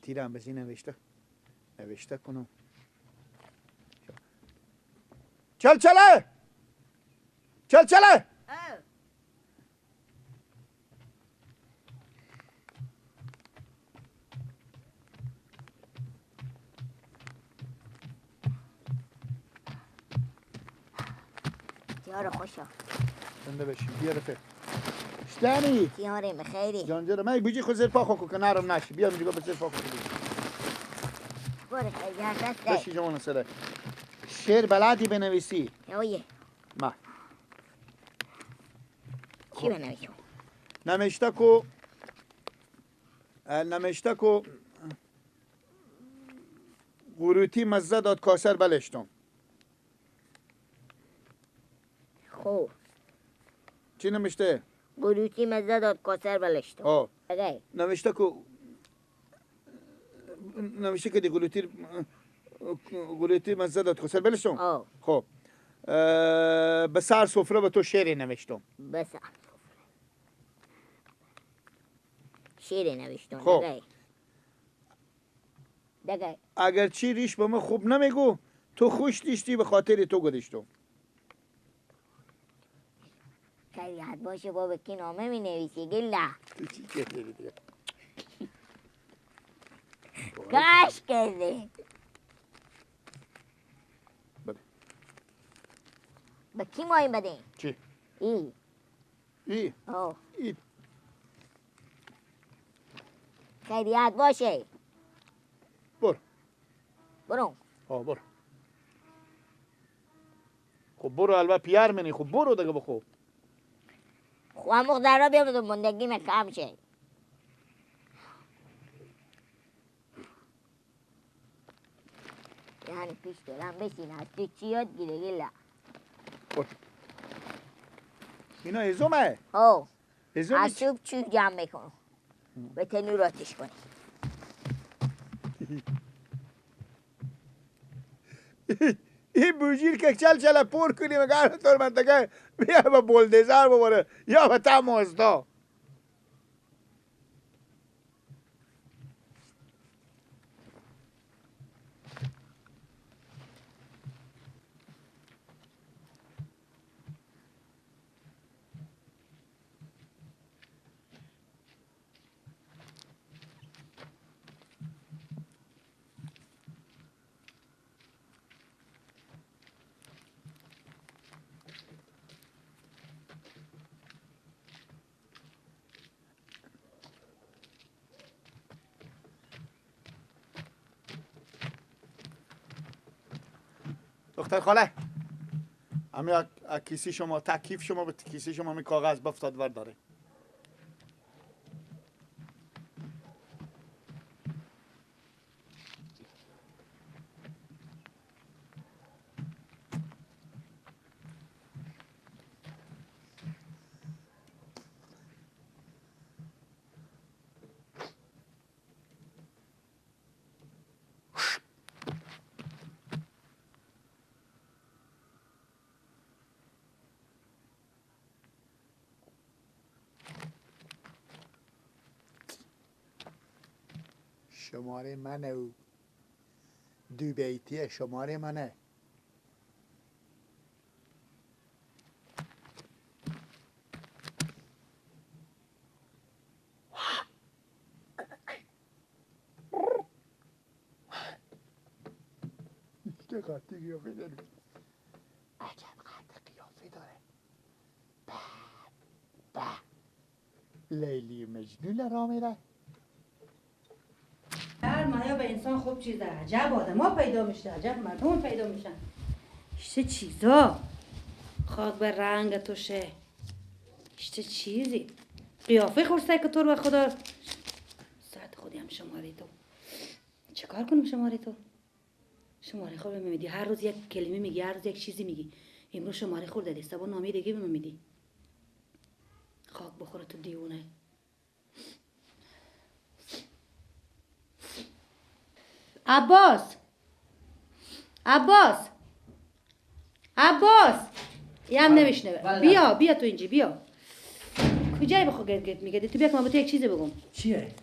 تیرم بزی نوشته کنم چلچله تیاره خوشا زنده بشی بیا رفیق شتانی تیاره مخیری جانجا من بوجی خود زیر پا خو که نرم نشی بیا میگه به زیر پا خو برو خیلی هست بشی جوان سره شعر بلدی بنویسی اویه ما چی بنویسم نمشته کو قروتی مزه داد کاسر بلشتم خوب چی نمشته؟ قروتی مزه داد کاسر بلشتم آه بگه نوشته که دی قروتی مزه داد کاسر بلشتم آه خب به سر سفره به تو شعری نوشتم بسا شیری نوشتم خب. دگه اگر چی ریش به من خوب نمیگو تو خوش دیشتی به خاطر تو گذاشتم خیلی یاد باشه بابا که نامه می نویسی گله چی کردی دیگه کاش کردی به کی مایی بدین؟ چی؟ ای ای خیلی یاد باشه برو برو برو خب برو البته پیار منی خب برو دیگه بخو خب هم مقدر را بیام دو مندگی مکم شه یعنی پیش دارم بسین از تو چی یاد گیره گله اینا ازومه او ازومه از صبح چوب جمع میکنم به تنور آتش کنی این بوجیر که چل پر کنی مگر طور منطقه بیا به بولدزر ببره یا به تمازدا دختر خاله همین کیسی شما تکیف شما به کیسی شما می کاغذ بفتاد ور داره شماره منه او دو بیتیه شماره منه چه قطعی قیافه داره عجب قطع قیافه داره لیلی مجنون را میره هر مایا به انسان خوب چیزه عجب آدم ها پیدا میشه عجب مردم پیدا میشن چه چیزا خاک به رنگ توشه چه چیزی قیافه خورسته که تو رو خدا ساعت خودی هم شماره تو چه کار کنم شماره تو شماره خود به من میدی هر روز یک کلمه میگی هر روز یک چیزی میگی امروز شماره خورده دیسته با نامی دیگه به من میدی خاک بخوره تو دیونه عباس یه هم نمیشنوه بیا تو اینجا بیا کجایی بخوا گرد میگه تو بیا که من با تو یک چیزی بگم چیه؟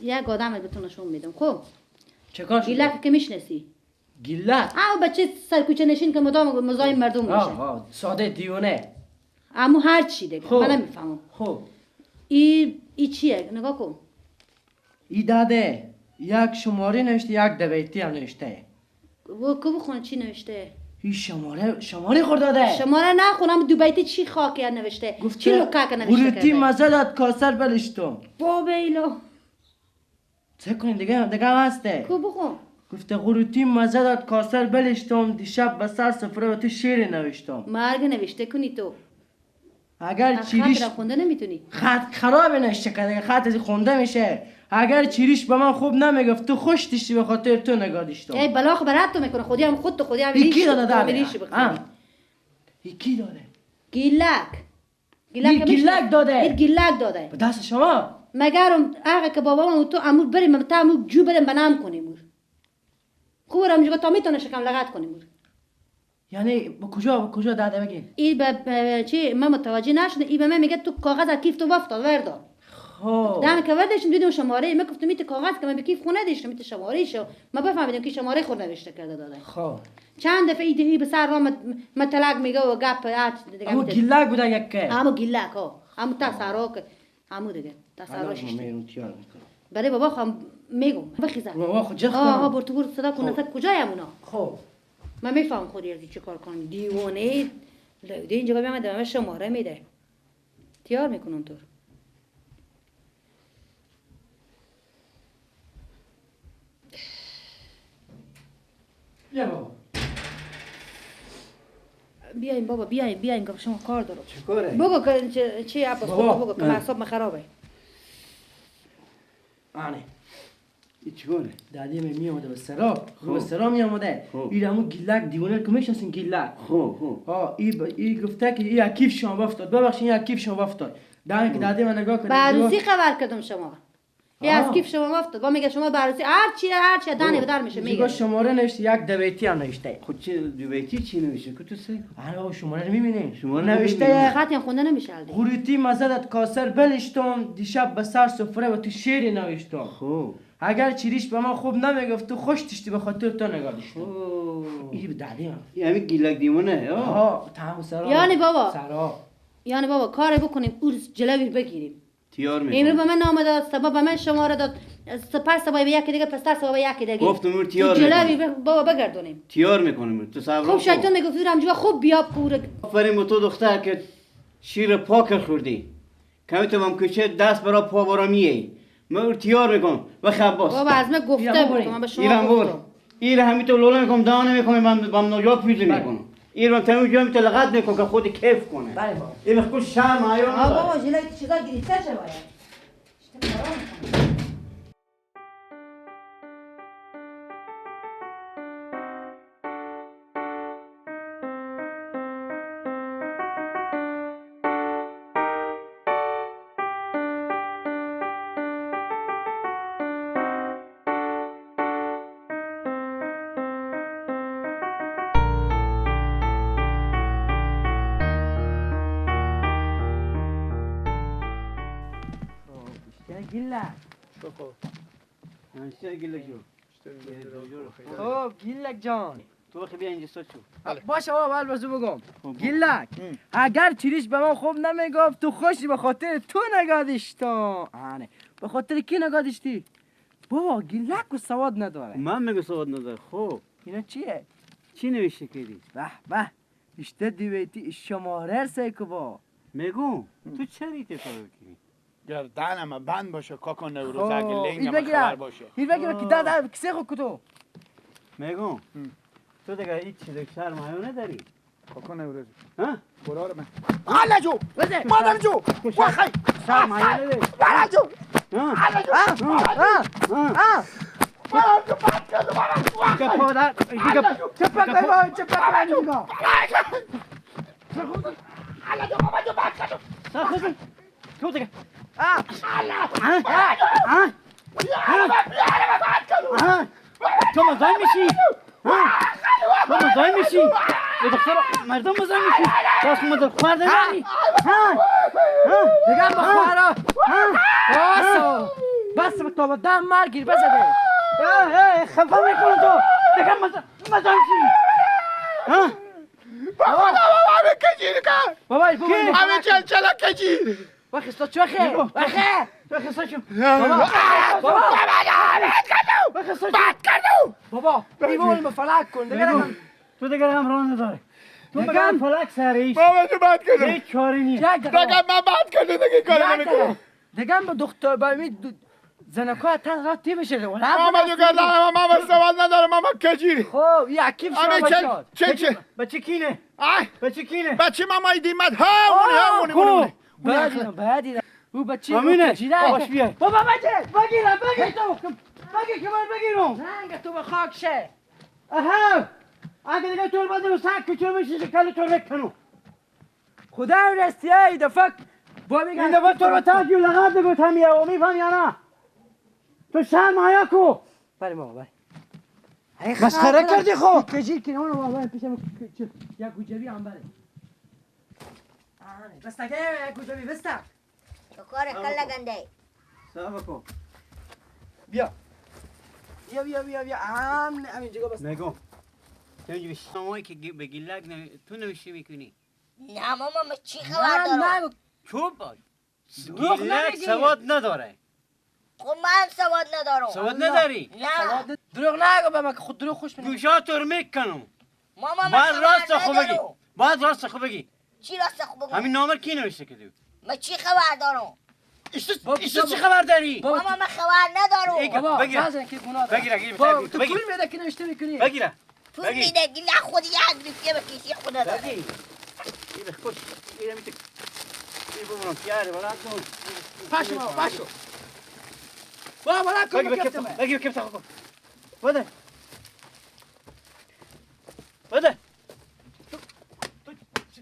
یک آدم به تو نشون میدم. خب چه شده؟ گیلک که میشناسی؟ گیلک؟ بچه سرکوچه نشین که مدام مزاحم مردم میشه. ساده دیونه. اما هر چی دیگه من نمیفهمم. خب ای چیه؟ نگاه کن. ای داده یک شماره نوشته، یک دویتی هم نوشته. که بخونه چی نوشته؟ این شماره خورد داده. شماره نخونم دو بیتی چی خاکی نوشته؟ چی لکاک نوشته گروتی کرده؟ مزدت کاسر بلشتم. با بیلو چه کنیم دیگه هم هسته. که بخون. گفته غروتی مزدت کاسر بلشتم، دیشب به سر سفره و تو شعر نوشتم. مرگ نوشته کنی تو. اگر چیریش خط را خونده نمیتونی. خط خراب نشه که خط از خونده میشه. اگر چیریش به من خوب نمیگفت تو خوش داشتی به خاطر تو نگاه داشتم. ای بلاخ برات تو میکنه خودی هم خود تو خودی هم کی داده داده؟ کی داده؟ گیلک گیلک داده. این گیلک داده. به دست شما؟ مگرم آقا که بابا و تو امور بریم تا امور جو بریم بنام کنیم. خوب رم تا میتونه شکم لغت کنیم. یعنی به کجا داده بگین؟ این به چی من متوجه نشده. این به من میگه تو کاغذ از کیف تو وافتاد وردار. خب دام که ورداشم دیدم شماره من گفتم میت کاغذ که من به کیف خونه دیشم میت شماره شو ما بفهمیدم که شماره خود نوشته کرده داده. خب چند دفعه ای به سر رام متلق میگه و گپ دیگه. اما گیلک بوده یکه. اما گیلک ها اما تسارا که امو دیگه تسارا شیشته. برای بابا خام میگم بخیزم. بابا خود جخ برو تو برو صدا کن اصلا کجای امونا. خب من میفهم خودی از چه کار کنی دیوانه لوده اینجا بیام دم شماره میده. تیار میکنن تو. بیا بابا. بیاین بابا بیاین که شما کار دارم. چه کاره؟ بگو که چی اپس بگو که اعصاب خرابه. آنه این چیکاره؟ دادی می اومده به سرا. به سرا می اومده. این همون گیلک دیوانه که میشناسین گیلک. خب این گفته که این کیف شما افتاد. ببخشید این کیف شما افتاد. دادی که دادی من نگاه کنید. بعروسی خبر کردم شما. یه از کیف شما افتاد. با میگه شما بعروسی هر چی دانه بدار میشه میگه. شماره نوشته یک دویتی هم نوشته. خود چه دویتی چی نوشته که تو سه؟ آره شماره رو میبینی؟ شماره نوشته خطی هم خونده نمیشه. غروتی مزدت کاسر بلشتم، دیشب به سر سفره و تو شعر نوشتم. خب اگر چیریش به من خوب نمیگفت تو خوش داشتی به خاطر تو نگاه داشتم. این به دادیم. این همین گیلک دیوانه تمام سرا. یعنی بابا سرا. یعنی بابا کار بکنیم اورس جلوی بگیریم. تیار میکنم. امروز به من نام داد، سبب به من شماره داد، پس سبب یکی دیگه، پس سبب یکی دیگه. گفتم اون تیار جلوی بابا بگردونیم. تیار میکنم. تو صبر خوب شیطان میگفت رمجو خوب بیا پوره. آفرین تو دختر که شیر پاکر خوردی. کمی تو هم کچه دست برا پا برا میه. من تیار میکنم و خباس. بابا از من گفته بود من به شما گفتم. این همین تو لوله میکنم دانه میکنم من نجات پیدا میکنم. این رو تمام جا میتونه لغت میکنم که خود کیف کنه. بله بابا. این بخور شرم آیا نه. بابا جلوی چیزا گریسته شه باید. گیلک. همشه گیلک جو. خب گیلک جان. تو بخی بیا اینجا سوچو. باشه بابا البته بگم. گیلک اگر چیریش به من خوب نمیگفت تو خوشی به خاطر تو نگاه داشتم. آره به خاطر کی نگاه داشتی؟ بابا گیلک و سواد نداره. من میگم سواد نداره. خب اینا چیه؟ چی نوشته کردی؟ به اشته دیویتی شماره سیکو با میگم تو چری تکار کنی؟ گردنم بند باشه کاکا نوروز اگه لنگم این خبر باشه این بگیره که دادا کسی خو کتو میگم تو دیگه هیچ چیز شرم حیا نداری کاکا نوروز ها برار من حالا جو مادر جو واخی شرم حیا نداری حالا جو ها حالا جو که پادر دیگه چپک بابا چپک دیگه حالا جو بابا جو باکو ساخوز تو دیگه تو مزاحم میشی تو مزاحم میشی به دختر مردم مزاحم میشی راست مدر خورده نمی دیگه بخورا باسو بس به تو دم مرگیر بزده. خفه میکنم تو دیگه مزم چی؟ ها؟ بابا همه کجیر کن بابای بابای همه چلچلا کجیر بخستا چوخه بخه بخسته شو بد کردو بابا بیمون فلک کن دیگه نگم تو دیگه هم راه نداره تو بگم فلک سریش بابا تو بد کردو هیچ کاری نیست یک دقیقه بگم من بد کردو دیگه کاری نمیکنم دیگه به دکتر با می زنکا تن را تی بشه ولا محمد جو کردن من سوال ندارم من کجیری خب یکی همه شما چه بچه کینه آی بچه کینه بچه مامای دیمت همونی بعدی او بچه همینه کجیره. باش بیای بابا بچه بگیرم بگیر تو بگیر که باید بگیرم رنگ تو به خاک شه اها اگه دیگه طور بده و سک کچور میشه شکل طور بکنو خدا رستی ای دفعه با این میگن دفعه طور تاجی و لغت بگو تمیه و میفهم یا نه تو شرم آیا کو بله بابا بله مسخره کردی خب کجی که اونو بابا پیشم یک گوجبی هم بله بستگه یک گوجبی بسته تو کار کل گنده صبر کن بیا بیا همین جگه بس نگو تو اینجا شمایی که به گیلک تو نوشته میکنی نه ماما من چی خبر دارم نگو چوب باش دروغ گیلک نمیگی. سواد نداره خب من سواد ندارم سواد نداری نه دروغ نگو به من که خود دروغ خوش میگی گوشات رو میکنم ماما من بعد راست خبر خوب بگی ندارم بعد راست خوب بگی چی راست خوب بگم همین نامر کی نوشته که من چی خبر دارم ایشت چی خبر داری ماما من خبر ندارم ایگه. بابا بگیر. نزن که گناه داره. بگیر بابا تو بگیر پول میده که نوشته میکنی بگیره پول بگیر. میده گیله خودی یک روپیه به کسی خود نداره بگیر این خوش این میشه این ببرم پیاره ولی کن پاشو بابا پاشو بابا ولا کن بکفتمه بگیر کفت خوب بده بده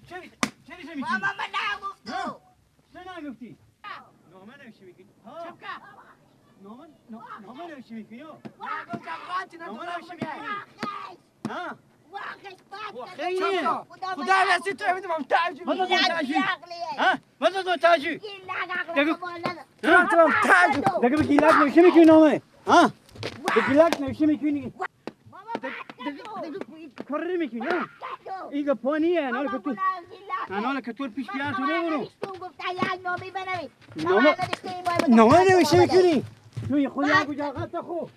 چه ماما من نگفتم چه نگفتی نامه نوشته میکنی نامه نوشته میکنی نامه نوشته میکنی ها خیلی خدا رسی تو میدونم تاجو ها ماذا تو تاجی تمام تاجو دیگه به گیلک نوشته میکنی نامه ها به گیلک نوشته میکنی کاری میکنی ها اینگه پانیه ناله که تو پیش بیار تو ببرو نامه نوشته میکنی تو خودی ها کجا قطع خوب